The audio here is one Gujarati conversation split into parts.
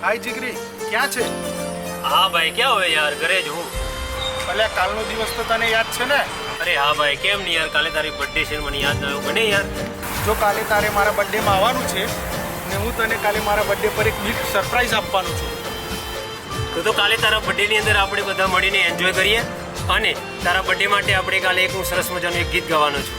હાય જીગરી, ક્યાં છે? હા ભાઈ, ક્યાં હોય યાર? ઘરે જ હું. ભલે કાલનો દિવસ તો તને યાદ છે ને? અરે હા ભાઈ, કેમ નહીં યાર? કાલે તારી બર્થડે છે, મને યાદ આવ્યું. બને યાર. જો કાલે તારે મારા બર્થડેમાં આવવાનું છે ને હું તને કાલે મારા બર્થડે પર એક બિગ સરપ્રાઈઝ આપવાનું છું. તો કાલે તારા બર્થડેની અંદર આપણે બધા મળીને એન્જોય કરીએ અને તારા બર્થડે માટે આપણે કાલે એક હું સરસ મજાનું એક ગીત ગાવાનો છું.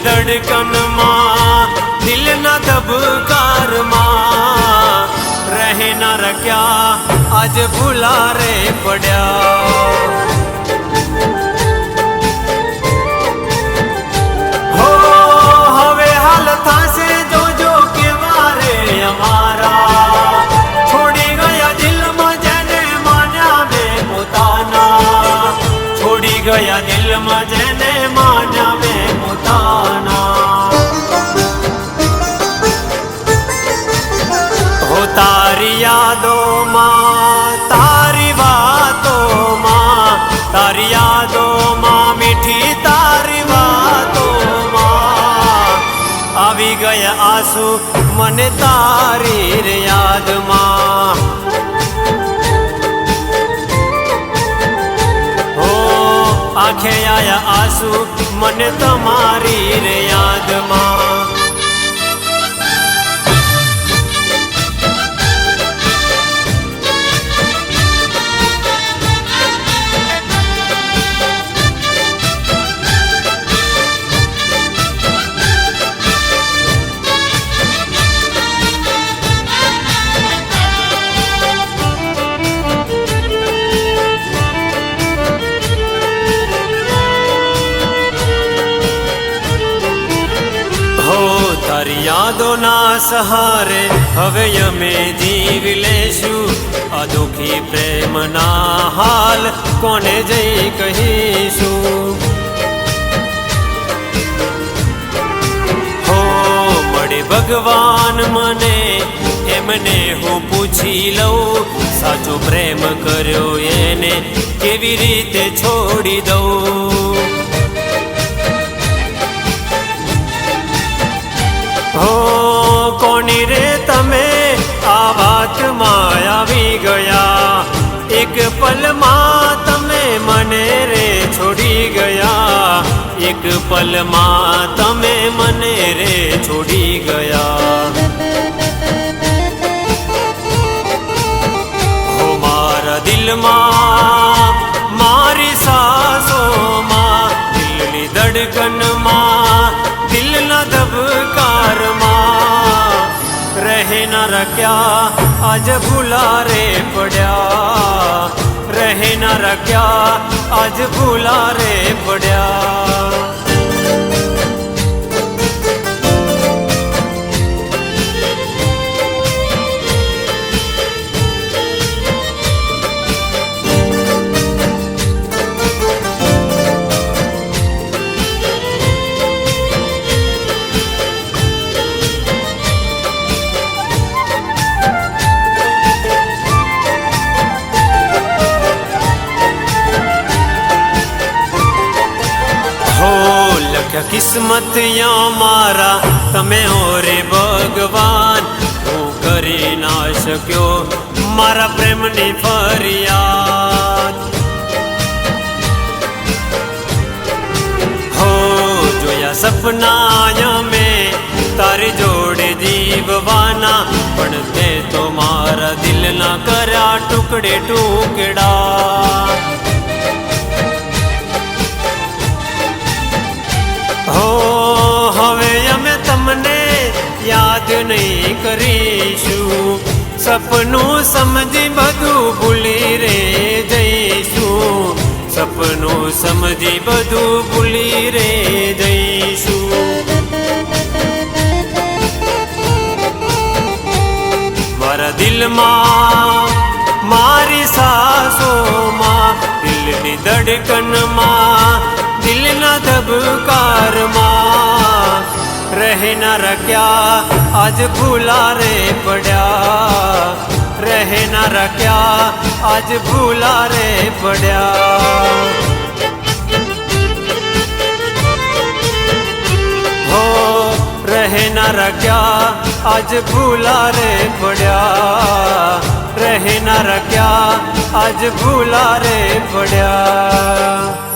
ધડકનમાં દિલના ધબકારમાં રહે ના રખ્યા આજ ભૂલા રે પડ્યા. હો હવે હાલ થાશે જોજો કેવા રે અમારા છોડી ગયા દિલમાં જેને માન્યા મેં પોતાના છોડી ગયા દિલમાં જેને માન્યા મેં પોતાના. તારી યાદોમાં તારી વાતોમાં તારી યાદોમાં મીઠી તારી વાતોમાં આવી ગયા આંસુ મને તારી રે યાદમાં. હો આંખે આયા આંસુ મને તમારી રે યાદમાં. તારી યાદોના સહારે હવે અમે જીવી લેશું આ દુઃખી પ્રેમના હાલ કોને જઈ કહીશું. હો મળે ભગવાન મને એમને હું પૂછી લઉં સાચો પ્રેમ કર્યો એને કેવી રીતે છોડી દઉં. હો કોની રે તમે આ વાતમાં આવી ગયા એક પલમાં તમે મને રે છોડી ગયા એક પલમાં તમે મને રે છોડી ગયા. હો મારા દિલમાં મારી સાસોમાં દિલની ધડકનમાં દિલના ધબકારમાં રહે ના રખ્યા આજ ભૂલા રે પડ્યા રહે ના રખ્યા આજ ભૂલા રે પડ્યા. કિસ્મત મારા તમે હો રે ભગવાન, હું કરી ના શક્યો મારા પ્રેમની ફરિયાદ. હો જોયા સપના મેં તારી જોડે જીવવાના, પણ તે તો મારા દિલના કર્યા ટુકડે ટુકડા. હો હવે અમે તમને યાદ નહીં કરીશું, સપનું સમજી બધું ભૂલી રે જઈશું, સપનું સમજી બધું ભૂલી રે જઈશું. મારા દિલમાં મારી સાસોમાં, દિલની ધડકનમાં, દિલના ધબકારમાં રહેનારા ક્યાં આજ ભૂલા રે પડ્યા, રહેનારા ક્યાં આજ ભૂલા રે પડ્યા. હો રહેનારા ક્યાં આજ ભૂલા રે પડ્યા, રહેનારા ક્યાં આજ ભૂલા રે પડ્યા.